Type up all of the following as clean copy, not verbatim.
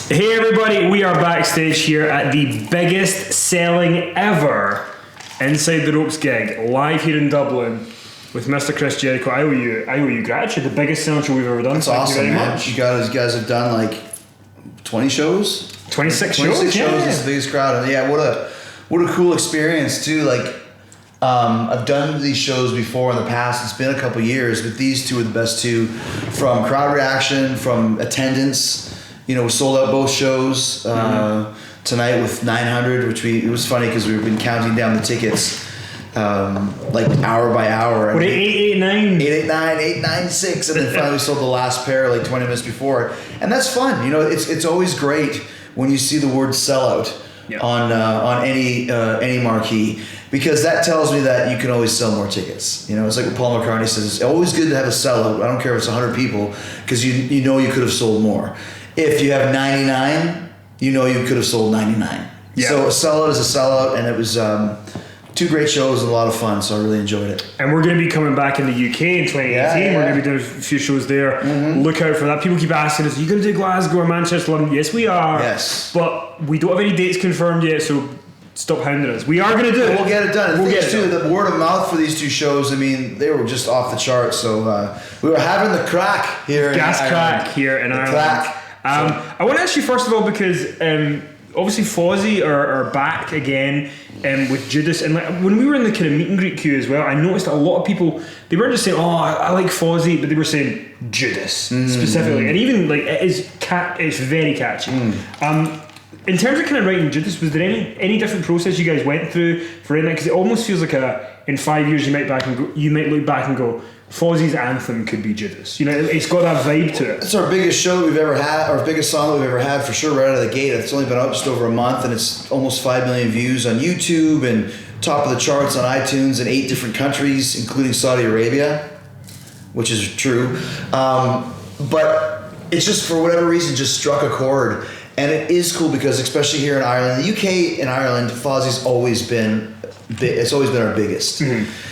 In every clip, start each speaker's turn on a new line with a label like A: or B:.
A: Hey everybody, we are backstage here at the biggest selling ever Inside the Ropes gig, live here in Dublin with Mr. Chris Jericho. I owe you gratitude, the biggest selling show we've ever done.
B: That's awesome, man. You guys have done like 20 shows?
A: 26 shows?
B: 26 shows is the biggest crowd. And yeah, what a cool experience too. Like, I've done these shows before in the past. It's been a couple years, but these two are the best two, from crowd reaction, from attendance. You know, we sold out both shows tonight with 900, it was funny because we've been counting down the tickets like hour by hour.
A: What, 889?
B: 889, 896, and then finally we sold the last pair like 20 minutes before. And that's fun. You know, it's always great when you see the word sellout on any marquee, because that tells me that you can always sell more tickets. You know, it's like what Paul McCartney says, it's always good to have a sellout. I don't care if it's 100 people, because you know you could have sold more. If you have 99, you know you could have sold 99. Yeah. So a sellout is a sellout, and it was two great shows and a lot of fun, so I really enjoyed it.
A: And we're going to be coming back in the UK in 2018. Yeah. We're going to be doing a few shows there. Mm-hmm. Look out for that. People keep asking us, are you going to do Glasgow or Manchester, London? Yes, we are.
B: Yes.
A: But we don't have any dates confirmed yet, so stop hounding us. We are going to do it.
B: We'll get it done. We'll get it too. The word of mouth for these two shows, I mean, they were just off the charts. So we were having the crack here in Ireland.
A: Crack here in Ireland.
B: Crack.
A: I want to ask you first of all, because obviously Fozzy are back again with Judas, and like, when we were in the kind of meet and greet queue as well, I noticed that a lot of people, they weren't just saying, oh, I like Fozzy, but they were saying Judas specifically, and even like it's very catchy. In terms of kind of writing Judas, was there any different process you guys went through for it? Because it almost feels like in 5 years you might look back and go, Fozzy's anthem could be Judas. You know, it's got that vibe to it.
B: It's our biggest show that we've ever had, our biggest song that we've ever had for sure, right out of the gate. It's only been out just over a month, and it's almost 5 million views on YouTube and top of the charts on iTunes in 8 different countries, including Saudi Arabia, which is true. But it's just, for whatever reason, just struck a chord. And it is cool because, especially here in Ireland, the UK and Ireland, Fozzy's always been our biggest. Mm-hmm.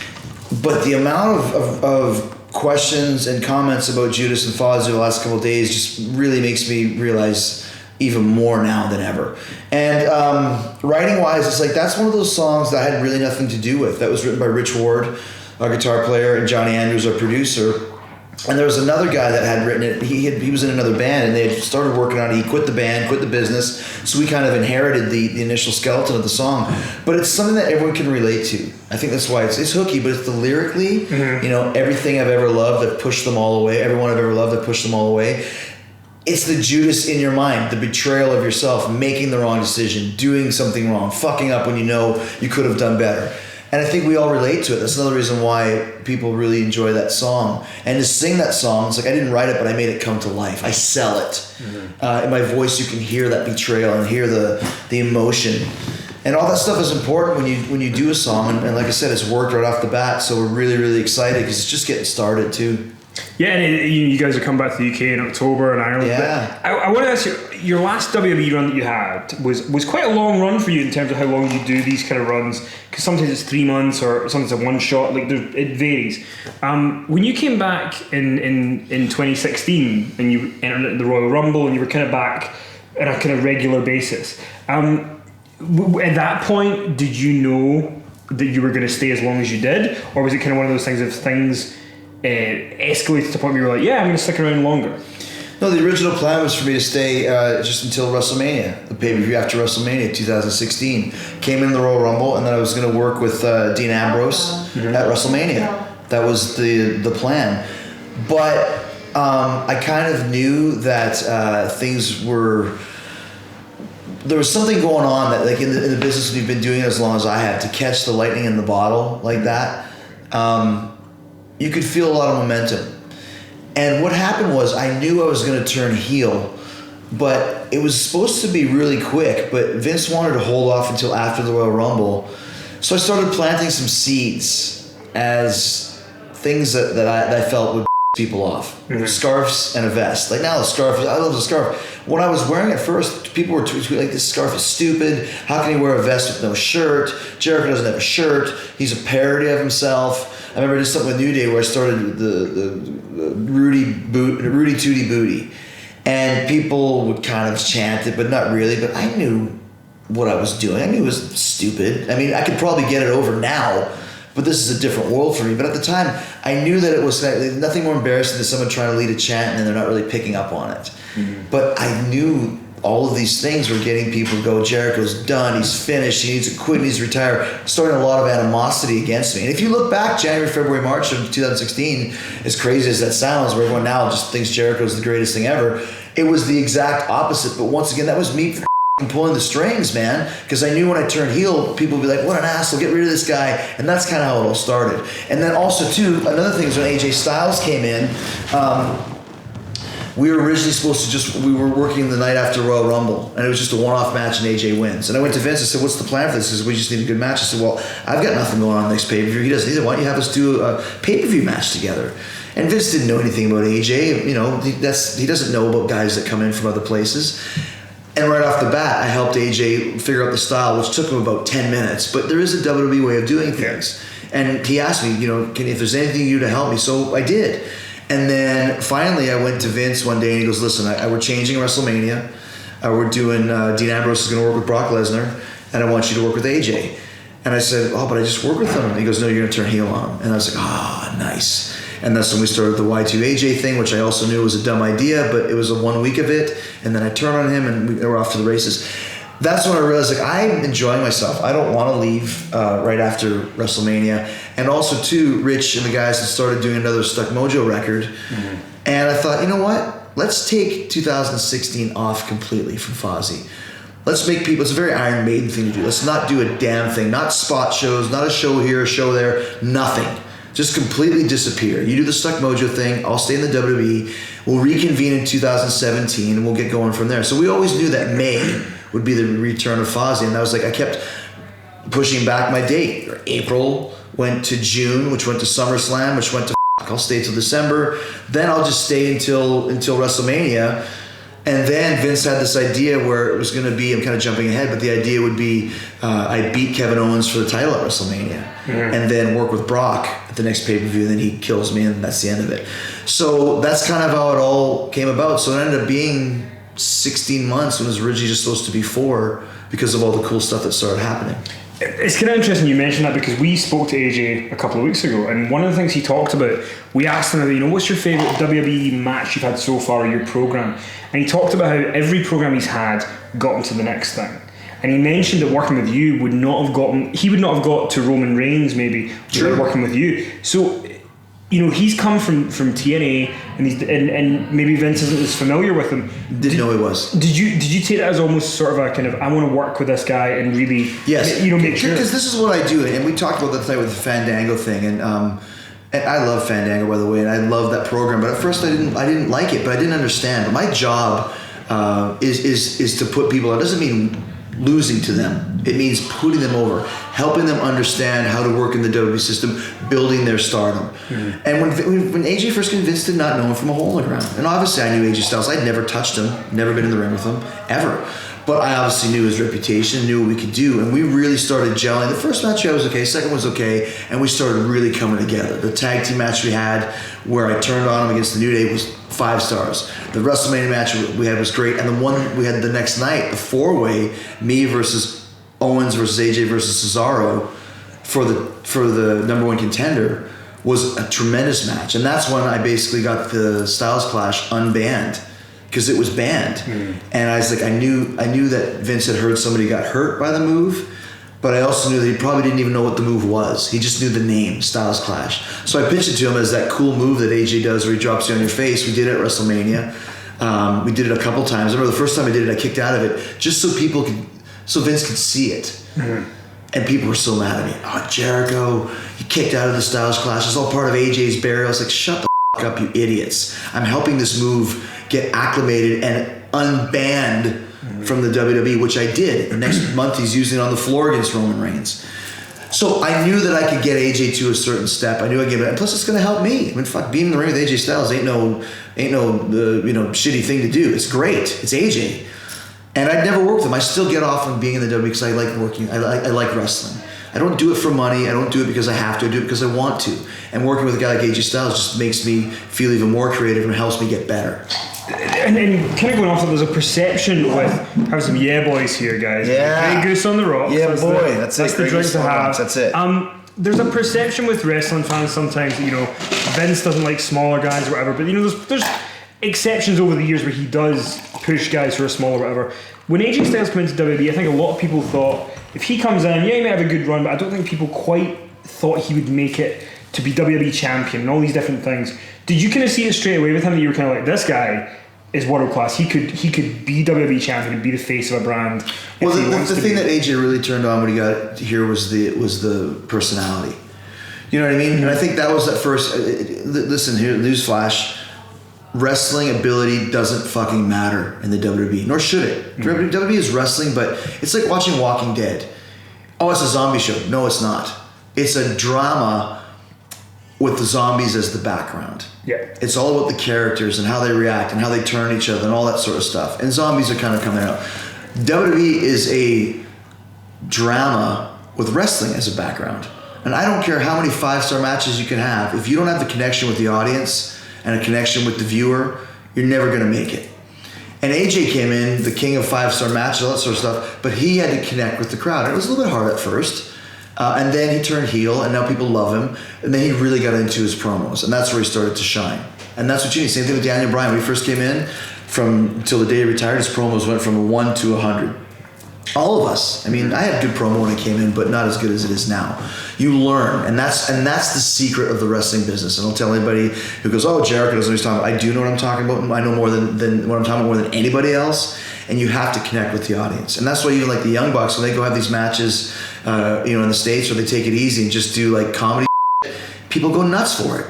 B: But the amount of questions and comments about Judas and Fozzy the last couple of days just really makes me realize even more now than ever. And writing-wise, it's like that's one of those songs that I had really nothing to do with. That was written by Rich Ward, our guitar player, and Johnny Andrews, our producer. And there was another guy that had written it. He was in another band, and they had started working on it. He quit the band, quit the business, so we kind of inherited the initial skeleton of the song. But it's something that everyone can relate to. I think that's why it's hooky, but it's the lyrically, you know, everything I've ever loved that pushed them all away, everyone I've ever loved that pushed them all away. It's the Judas in your mind, the betrayal of yourself, making the wrong decision, doing something wrong, fucking up when you know you could have done better. And I think we all relate to it. That's another reason why people really enjoy that song. And to sing that song, it's like I didn't write it, but I made it come to life. I sell it. Mm-hmm. In my voice, you can hear that betrayal and hear the emotion. And all that stuff is important when you do a song. And like I said, it's worked right off the bat. So we're really, really excited because it's just getting started too.
A: Yeah, and you guys are coming back to the UK in October and Ireland.
B: Yeah.
A: I want to ask you, your last WWE run that you had was quite a long run for you in terms of how long you do these kind of runs, because sometimes it's 3 months or sometimes it's a one shot, like it varies. When you came back in 2016 and you entered the Royal Rumble and you were kind of back on a kind of regular basis, at that point, did you know that you were going to stay as long as you did, or was it kind of one of those things if things escalated to the point where you were like, yeah, I'm going to stick around longer?
B: No, the original plan was for me to stay just until WrestleMania, the pay-per-view after WrestleMania 2016. Came in the Royal Rumble, and then I was going to work with Dean Ambrose at WrestleMania. That was the plan. But I kind of knew that things were... There was something going on that, like in the business we've been doing as long as I have, to catch the lightning in the bottle like that. You could feel a lot of momentum. And what happened was I knew I was going to turn heel, but it was supposed to be really quick, but Vince wanted to hold off until after the Royal Rumble. So I started planting some seeds as things that I felt would people off. Mm-hmm. Scarves and a vest. Like now the scarf, I love the scarf. When I was wearing it first, people were tweeting like, this scarf is stupid. How can he wear a vest with no shirt? Jericho doesn't have a shirt. He's a parody of himself. I remember I did something with New Day where I started the Rudy Tooty Booty. And people would kind of chant it, but not really. But I knew what I was doing. I knew it was stupid. I mean, I could probably get it over now, but this is a different world for me. But at the time, I knew that it was nothing more embarrassing than someone trying to lead a chant and then they're not really picking up on it. Mm-hmm. But I knew all of these things were getting people to go, Jericho's done, he's finished, he needs to quit, he needs to retire, starting a lot of animosity against me. And if you look back, January, February, March of 2016, as crazy as that sounds, where everyone now just thinks Jericho's the greatest thing ever, it was the exact opposite. But once again, that was me pulling the strings, man, because I knew when I turned heel, people would be like, what an asshole, get rid of this guy. And that's kind of how it all started. And then also, too, another thing is when AJ Styles came in, we were originally supposed to we were working the night after Royal Rumble, and it was just a one-off match and AJ wins. And I went to Vince and said, what's the plan for this? He said, we just need a good match. I said, well, I've got nothing going on next pay-per-view. He doesn't either. Why don't you have us do a pay-per-view match together? And Vince didn't know anything about AJ. You know, he doesn't know about guys that come in from other places. And right off the bat, I helped AJ figure out the style, which took him about 10 minutes. But there is a WWE way of doing things. And he asked me, you know, if there's anything you do to help me. So I did. And then finally I went to Vince one day and he goes, listen, we're changing WrestleMania. We're doing, Dean Ambrose is going to work with Brock Lesnar, and I want you to work with AJ. And I said, oh, but I just work with him. And he goes, no, you're going to turn heel on him. And I was like, nice. And that's when we started the Y2AJ thing, which I also knew was a dumb idea, but it was a 1 week of it. And then I turned on him and we were off to the races. That's when I realized, like, I'm enjoying myself. I don't want to leave right after WrestleMania. And also, too, Rich and the guys had started doing another Stuck Mojo record. Mm-hmm. And I thought, you know what? Let's take 2016 off completely from Fozzy. Let's make people, it's a very Iron Maiden thing to do. Let's not do a damn thing. Not spot shows, not a show here, a show there, nothing. Just completely disappear. You do the Stuck Mojo thing, I'll stay in the WWE, we'll reconvene in 2017, and we'll get going from there. So we always knew that May would be the return of Fozzy, and I was like, I kept pushing back my date. April went to June, which went to SummerSlam, which went to I'll stay till December, then I'll just stay until WrestleMania. And then Vince had this idea where it was going to be, I'm kind of jumping ahead, but the idea would be I beat Kevin Owens for the title at WrestleMania, and then work with Brock at the next pay-per-view, and then he kills me, and that's the end of it. So that's kind of how it all came about. So it ended up being 16 months when it was originally just supposed to be 4 because of all the cool stuff that started happening.
A: It's kind of interesting you mentioned that, because we spoke to AJ a couple of weeks ago, and one of the things he talked about, we asked him, you know, what's your favourite WWE match you've had so far in your programme? And he talked about how every programme he's had got him to the next thing. And he mentioned that working with you he would not have got to Roman Reigns maybe without working with you. So, you know, he's come from TNA, and maybe Vince isn't as familiar with him.
B: Didn't know he was.
A: Did you take that as almost sort of a kind of, I want to work with this guy and really, make sure?
B: Because this is what I do, and we talked about that today with the Fandango thing, and I love Fandango, by the way, and I love that program. But at first I didn't like it, but I didn't understand. But my job is to put people. It doesn't mean losing to them. It means putting them over, helping them understand how to work in the WWE system, building their stardom. Mm-hmm. And when AJ first came, Vince did not know him from a hole in the ground. And obviously I knew AJ Styles. I'd never touched him, never been in the ring with him, ever. But I obviously knew his reputation, knew what we could do, and we really started gelling. The first match was okay, second was okay, and we started really coming together. The tag team match we had, where I turned on him against the New Day, was 5 stars. The WrestleMania match we had was great, and the one we had the next night, the 4-way, me versus Owens versus AJ versus Cesaro for the number 1 contender, was a tremendous match. And that's when I basically got the Styles Clash unbanned, because it was banned. And I was like, I knew that Vince had heard somebody got hurt by the move, but I also knew that he probably didn't even know what the move was. He just knew the name, Styles Clash. So I pitched it to him as that cool move that AJ does where he drops you on your face. We did it at WrestleMania. We did it a couple times. I remember the first time I did it, I kicked out of it just so Vince could see it. And people were so mad at me. Oh, Jericho, you kicked out of the Styles Clash. It's all part of AJ's burial. I was like, shut the f*** up, you idiots. I'm helping this move get acclimated and unbanned from the WWE, which I did. The next month he's using it on the floor against Roman Reigns. So I knew that I could get AJ to a certain step. I knew I'd give it, and plus it's going to help me. I mean, fuck, being in the ring with AJ Styles ain't no shitty thing to do. It's great. It's AJ. And I'd never worked with him. I still get off on being in the WWE because I like working. I like wrestling. I don't do it for money. I don't do it because I have to. I do it because I want to. And working with a guy like AJ Styles just makes me feel even more creative and helps me get better.
A: And kind of going off that, there's a perception with having some boys here, guys.
B: Yeah.
A: Grey Goose on the rocks.
B: Yeah, boy. That's it.
A: That's the
B: Grey
A: drink
B: Goose
A: to
B: on the
A: have.
B: rocks, that's it.
A: There's a perception with wrestling fans sometimes that, Vince doesn't like smaller guys or whatever, but there's exceptions over the years where he does push guys who are small or whatever. When AJ Styles came into WWE, I think a lot of people thought if he comes in, he might have a good run, but I don't think people quite thought he would make it to be WWE champion and all these different things. Did you kind of see it straight away with him that you were kind of like, this guy is world class? He could be WWE champion and be the face of a brand.
B: Well, the thing that AJ really turned on when he got here was the personality. You know what I mean? And I think that was at first. Listen here, newsflash: wrestling ability doesn't fucking matter in the WWE, nor should it. WWE is wrestling, but it's like watching Walking Dead. Oh, it's a zombie show. No, it's not. It's a drama with the zombies as the background.
A: Yeah.
B: It's all about the characters and how they react and how they turn each other and all that sort of stuff. And zombies are kind of coming out. WWE is a drama with wrestling as a background. And I don't care how many 5-star matches you can have. If you don't have the connection with the audience and a connection with the viewer, you're never going to make it. And AJ came in, the king of 5-star matches, all that sort of stuff, but he had to connect with the crowd. And it was a little bit hard at first. And then he turned heel, and now people love him. And then he really got into his promos, and that's where he started to shine. And that's what you need. Same thing with Daniel Bryan. When he first came in, till the day he retired, his promos went from a 1 to 100. All of us. I mean, I had good promo when I came in, but not as good as it is now. You learn, and that's the secret of the wrestling business. And I'll tell anybody who goes, "Oh, Jericho doesn't know what he's talking about." I do know what I'm talking about. I know more than what I'm talking about more than anybody else. And you have to connect with the audience, and that's why even like the Young Bucks, when they go have these matches, in the States, where they take it easy and just do like comedy, people go nuts for it.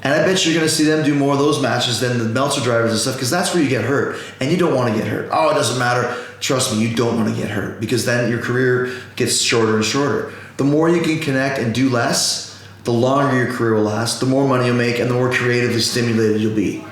B: And I bet you're going to see them do more of those matches than the Meltzer drivers and stuff, because that's where you get hurt, and you don't want to get hurt. Oh, it doesn't matter. Trust me, you don't want to get hurt, because then your career gets shorter and shorter. The more you can connect and do less, the longer your career will last, the more money you'll make, and the more creatively stimulated you'll be.